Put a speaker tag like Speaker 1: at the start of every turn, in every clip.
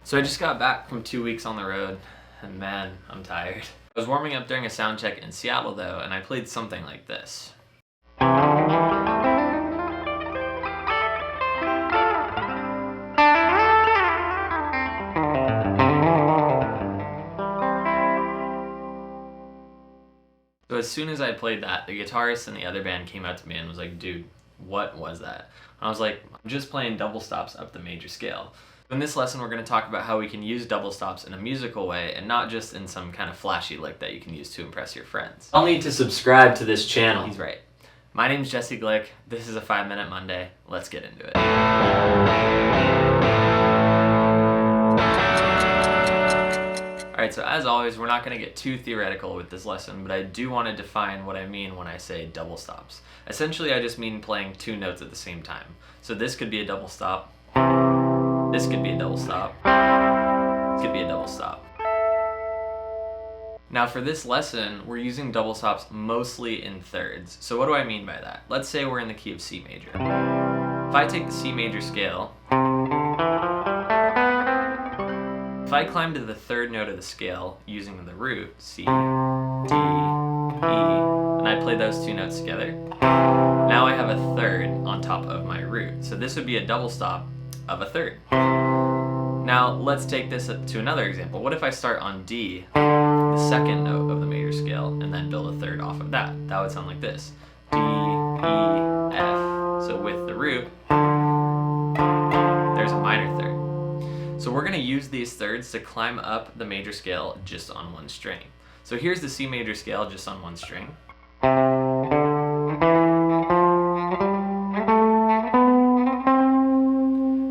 Speaker 1: So I just got back from 2 weeks on the road, and man, I'm tired. I was warming up during a sound check in Seattle though, and I played something like this. So as soon as I played that, the guitarist in the other band came up to me and was like, dude, what was that? And I was like, I'm just playing double stops up the major scale. In this lesson, we're going to talk about how we can use double stops in a musical way and not just in some kind of flashy lick that you can use to impress your friends. I'll need to subscribe to this channel. He's right. My name's Jesse Glick. This is a 5-Minute Monday. Let's get into it. Alright, so as always, we're not going to get too theoretical with this lesson, but I do want to define what I mean when I say double stops. Essentially, I just mean playing two notes at the same time. So this could be a double stop. This could be a double stop. This could be a double stop. Now for this lesson, we're using double stops mostly in thirds. So what do I mean by that? Let's say we're in the key of C major. If I take the C major scale, if I climb to the third note of the scale using the root, C, D, E, and I play those two notes together, now I have a third on top of my root. So this would be a double stop of a third. Now let's take this to another example. What if I start on D, the second note of the major scale, and then build a third off of that? That would sound like this. D, E, F. So with the root, there's a minor third. So we're going to use these thirds to climb up the major scale just on one string. So here's the C major scale just on one string.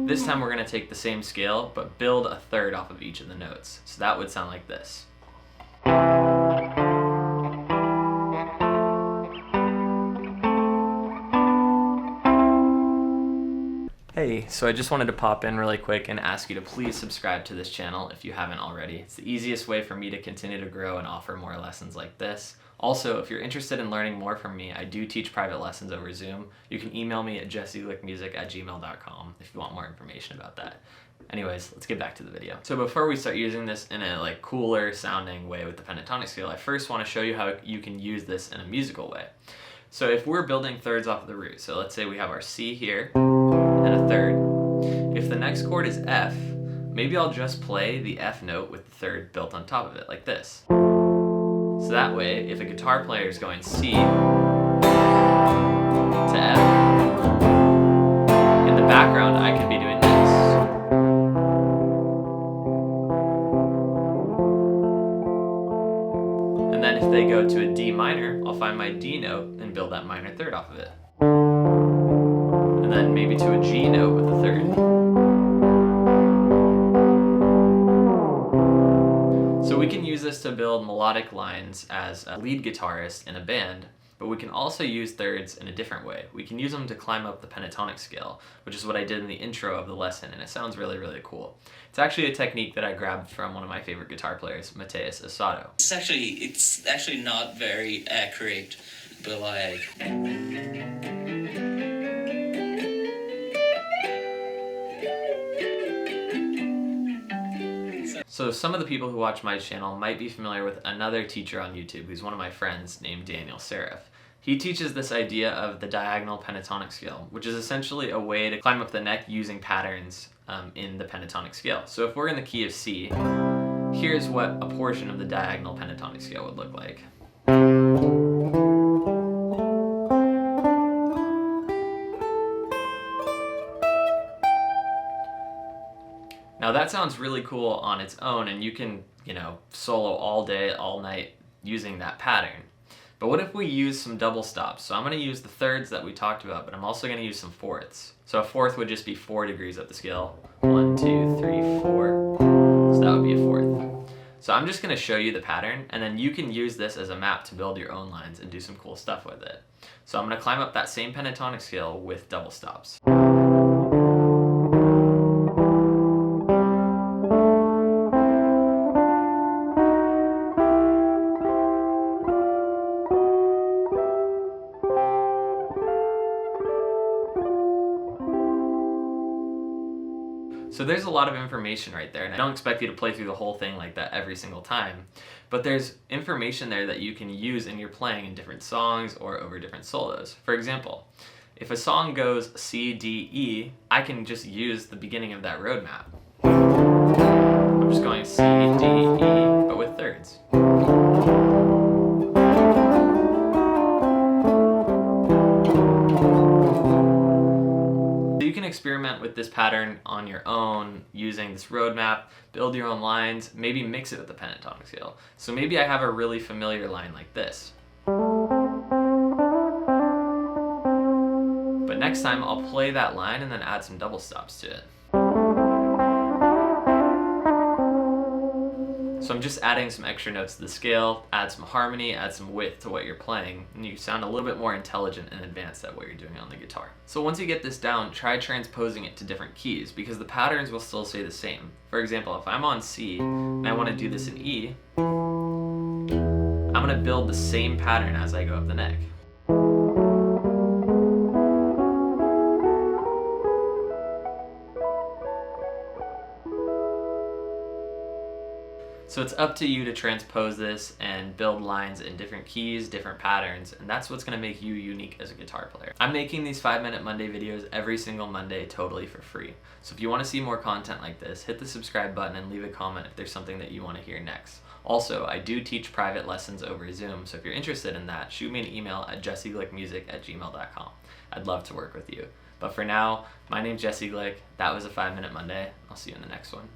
Speaker 1: This time we're going to take the same scale, but build a third off of each of the notes. So that would sound like this. Hey, so I just wanted to pop in really quick and ask you to please subscribe to this channel if you haven't already. It's the easiest way for me to continue to grow and offer more lessons like this. Also, if you're interested in learning more from me, I do teach private lessons over Zoom. You can email me at jesseglickmusic@gmail.com if you want more information about that. Anyways, let's get back to the video. So before we start using this in a cooler sounding way with the pentatonic scale, I first want to show you how you can use this in a musical way. So if we're building thirds off of the root, so let's say we have our C here and a third. If the next chord is F, maybe I'll just play the F note with the third built on top of it, like this. So that way, if a guitar player is going C to F, in the background I could be doing this. And then if they go to a D minor, I'll find my D note and build that minor third off of it. And then maybe to a G note with a third. So we can use this to build melodic lines as a lead guitarist in a band, but we can also use thirds in a different way. We can use them to climb up the pentatonic scale, which is what I did in the intro of the lesson, and it sounds really, really cool. It's actually a technique that I grabbed from one of my favorite guitar players, Mateus Asado.
Speaker 2: It's actually not very accurate, but like...
Speaker 1: So some of the people who watch my channel might be familiar with another teacher on YouTube who's one of my friends named Daniel Seraph. He teaches this idea of the diagonal pentatonic scale, which is essentially a way to climb up the neck using patterns in the pentatonic scale. So if we're in the key of C, here's what a portion of the diagonal pentatonic scale would look like. Now that sounds really cool on its own, and you can, solo all day, all night using that pattern. But what if we use some double stops? So I'm going to use the thirds that we talked about, but I'm also going to use some fourths. So a fourth would just be 4 degrees up the scale. 1, 2, 3, 4. So that would be a fourth. So I'm just going to show you the pattern, and then you can use this as a map to build your own lines and do some cool stuff with it. So I'm going to climb up that same pentatonic scale with double stops. So So there's a lot of information right there, and I don't expect you to play through the whole thing like that every single time, but there's information there that you can use in your playing in different songs or over different solos. For example, if a song goes C, D, E, I can just use the beginning of that road map. I'm just going C, D, E, but with thirds. So you can experiment with this pattern on your own using this roadmap, build your own lines, maybe mix it with the pentatonic scale. So maybe I have a really familiar line like this. But next time I'll play that line and then add some double stops to it. So I'm just adding some extra notes to the scale, add some harmony, add some width to what you're playing, and you sound a little bit more intelligent and advanced at what you're doing on the guitar. So once you get this down, try transposing it to different keys because the patterns will still stay the same. For example, if I'm on C and I want to do this in E, I'm going to build the same pattern as I go up the neck. So it's up to you to transpose this and build lines in different keys, different patterns, and that's what's going to make you unique as a guitar player. I'm making these 5-minute Monday videos every single Monday totally for free. So if you want to see more content like this, hit the subscribe button and leave a comment if there's something that you want to hear next. Also, I do teach private lessons over Zoom, so if you're interested in that, shoot me an email at jesseglickmusic@gmail.com. I'd love to work with you. But for now, my name's Jesse Glick. That was a 5-minute Monday. I'll see you in the next one.